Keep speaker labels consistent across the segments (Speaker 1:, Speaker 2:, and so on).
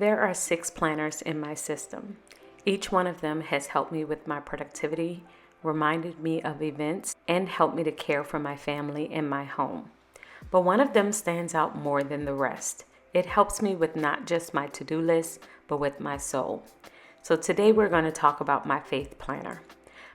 Speaker 1: There are 6 planners in my system. Each one of them has helped me with my productivity, reminded me of events, and helped me to care for my family and my home. But one of them stands out more than the rest. It helps me with not just my to-do list, but with my soul. So today we're going to talk about my faith planner.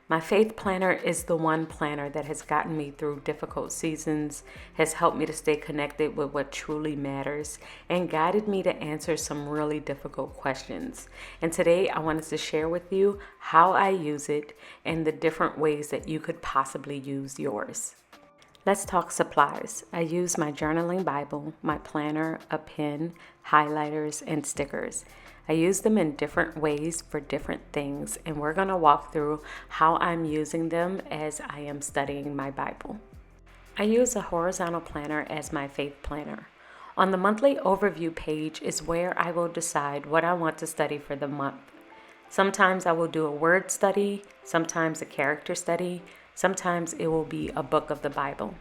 Speaker 1: My faith planner is the one planner that has gotten me through difficult seasons, has helped me to stay connected with what truly matters, and guided me to answer some really difficult questions. And today I wanted to share with you how I use it and the different ways that you could possibly use yours. Let's talk supplies. I use my journaling Bible, my planner, a pen, highlighters, and stickers. I use them in different ways for different things, and we're going to walk through how I'm using them as I am studying my Bible. I use a horizontal planner as my faith planner. On the monthly overview page is where I will decide what I want to study for the month. Sometimes I will do a word study, sometimes a character study, sometimes it will be a book of the Bible.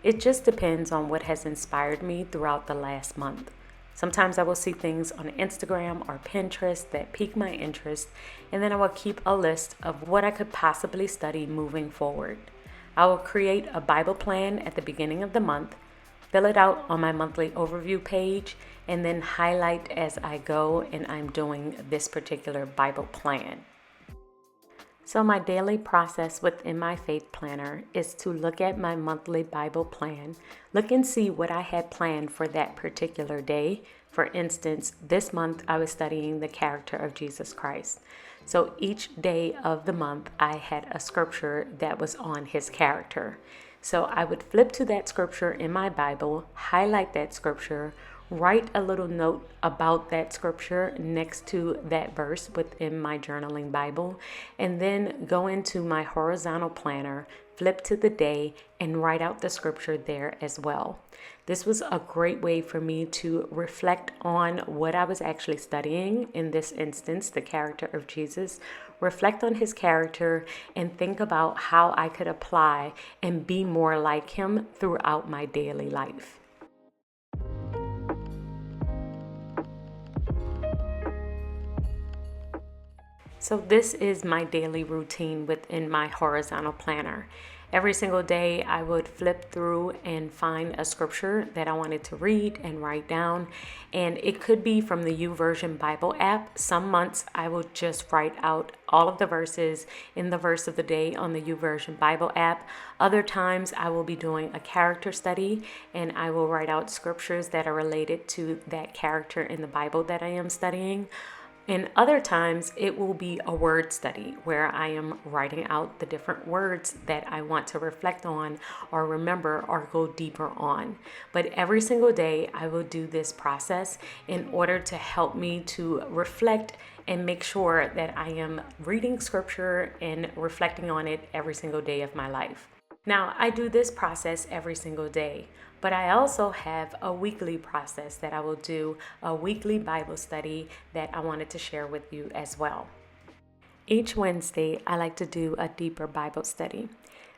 Speaker 1: It just depends on what has inspired me throughout the last month. Sometimes I will see things on Instagram or Pinterest that pique my interest, and then I will keep a list of what I could possibly study moving forward. I will create a Bible plan at the beginning of the month, fill it out on my monthly overview page, and then highlight as I go and I'm doing this particular Bible plan. So my daily process within my faith planner is to look at my monthly Bible plan, look and see what I had planned for that particular day. For instance, this month I was studying the character of Jesus Christ. So each day of the month I had a scripture that was on his character. So I would flip to that scripture in my Bible, highlight that scripture, write a little note about that scripture next to that verse within my journaling Bible, and then go into my horizontal planner, flip to the day, and write out the scripture there as well. This was a great way for me to reflect on what I was actually studying, in this instance, the character of Jesus, reflect on his character, and think about how I could apply and be more like him throughout my daily life. So this is my daily routine within my horizontal planner. Every single day I would flip through and find a scripture that I wanted to read and write down. And it could be from the YouVersion Bible app. Some months I will just write out all of the verses in the verse of the day on the YouVersion Bible app. Other times I will be doing a character study and I will write out scriptures that are related to that character in the Bible that I am studying. And other times it will be a word study where I am writing out the different words that I want to reflect on or remember or go deeper on. But every single day I will do this process in order to help me to reflect and make sure that I am reading scripture and reflecting on it every single day of my life. Now, I do this process every single day, but I also have a weekly process that I will do, a weekly Bible study that I wanted to share with you as well. Each Wednesday, I like to do a deeper Bible study.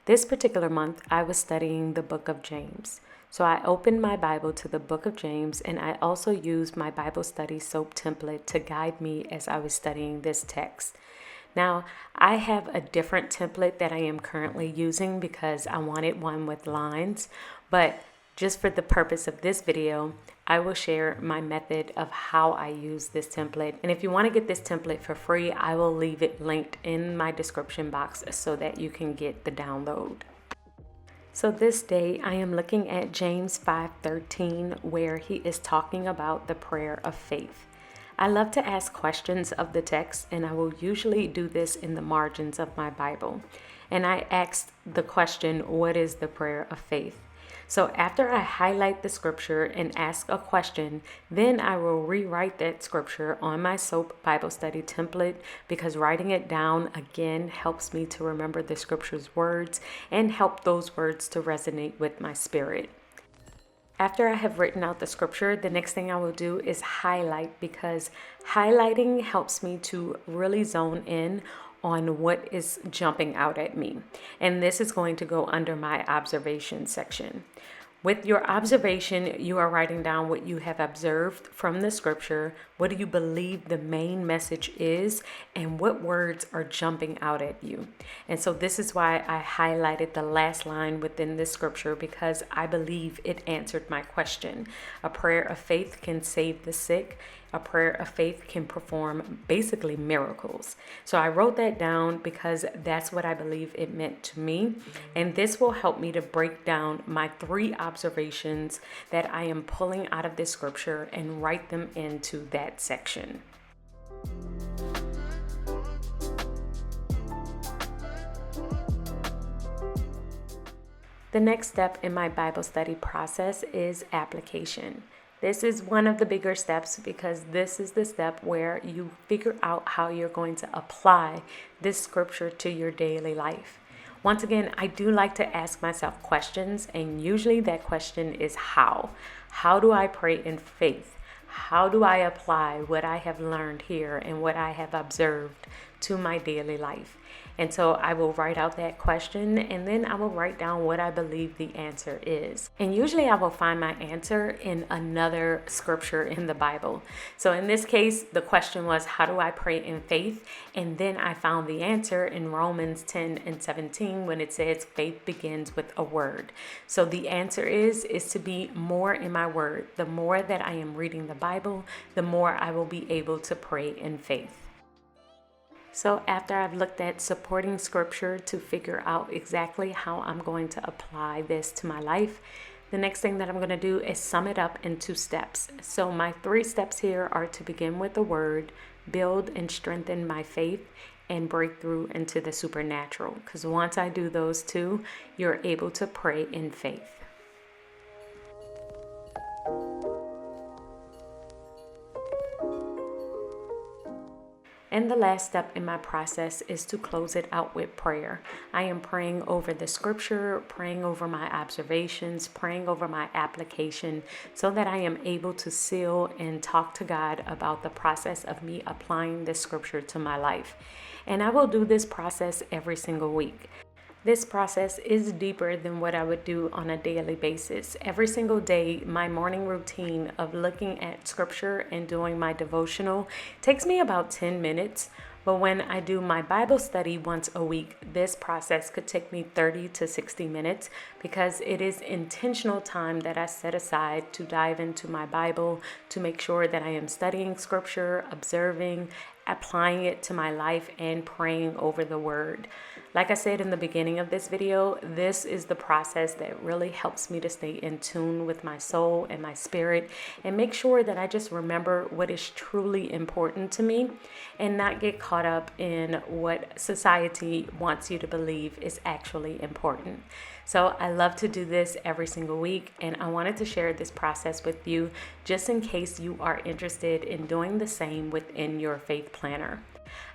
Speaker 1: This particular month, I was studying the book of James. So I opened my Bible to the book of James, and I also used my Bible study soap template to guide me as I was studying this text. Now, I have a different template that I am currently using because I wanted one with lines, but just for the purpose of this video, I will share my method of how I use this template. And if you want to get this template for free, I will leave it linked in my description box so that you can get the download. So this day I am looking at James 5:13, where he is talking about the prayer of faith. I love to ask questions of the text, and I will usually do this in the margins of my Bible. And I asked the question, what is the prayer of faith? So after I highlight the scripture and ask a question, then I will rewrite that scripture on my SOAP Bible study template, because writing it down again helps me to remember the scripture's words and help those words to resonate with my spirit. After I have written out the scripture, the next thing I will do is highlight, because highlighting helps me to really zone in on what is jumping out at me. And this is going to go under my observation section. With your observation, you are writing down what you have observed from the scripture. What do you believe the main message is? And what words are jumping out at you? And so this is why I highlighted the last line within this scripture, because I believe it answered my question. A prayer of faith can save the sick. A prayer of faith can perform basically miracles. So I wrote that down because that's what I believe it meant to me. And this will help me to break down my 3 observations that I am pulling out of this scripture and write them into that section. The next step in my Bible study process is application. This is one of the bigger steps because this is the step where you figure out how you're going to apply this scripture to your daily life. Once again, I do like to ask myself questions, and usually that question is how. How do I pray in faith? How do I apply what I have learned here and what I have observed to my daily life? And so I will write out that question, and then I will write down what I believe the answer is. And usually I will find my answer in another scripture in the Bible. So in this case, the question was, how do I pray in faith? And then I found the answer in Romans 10:17 when it says faith begins with a word. So the answer is to be more in my word. The more that I am reading the Bible, the more I will be able to pray in faith. So after I've looked at supporting scripture to figure out exactly how I'm going to apply this to my life, the next thing that I'm going to do is sum it up in 2 steps. So my 3 steps here are to begin with the word, build and strengthen my faith, and break through into the supernatural. Because once I do those 2, you're able to pray in faith. And the last step in my process is to close it out with prayer. I am praying over the scripture, praying over my observations, praying over my application, so that I am able to seal and talk to God about the process of me applying this scripture to my life. And I will do this process every single week. This process is deeper than what I would do on a daily basis. Every single day, my morning routine of looking at scripture and doing my devotional takes me about 10 minutes. But when I do my Bible study once a week, this process could take me 30 to 60 minutes because it is intentional time that I set aside to dive into my Bible, to make sure that I am studying scripture, observing, applying it to my life, and praying over the word. Like I said in the beginning of this video, this is the process that really helps me to stay in tune with my soul and my spirit and make sure that I just remember what is truly important to me and not get caught up in what society wants you to believe is actually important. So I love to do this every single week, and I wanted to share this process with you just in case you are interested in doing the same within your faith planner.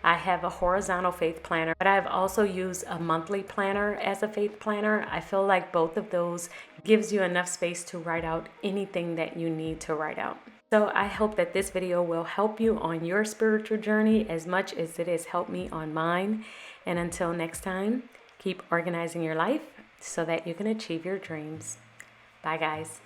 Speaker 1: I have a horizontal faith planner, but I've also used a monthly planner as a faith planner. I feel like both of those gives you enough space to write out anything that you need to write out. So I hope that this video will help you on your spiritual journey as much as it has helped me on mine. And until next time, keep organizing your life so that you can achieve your dreams. Bye, guys.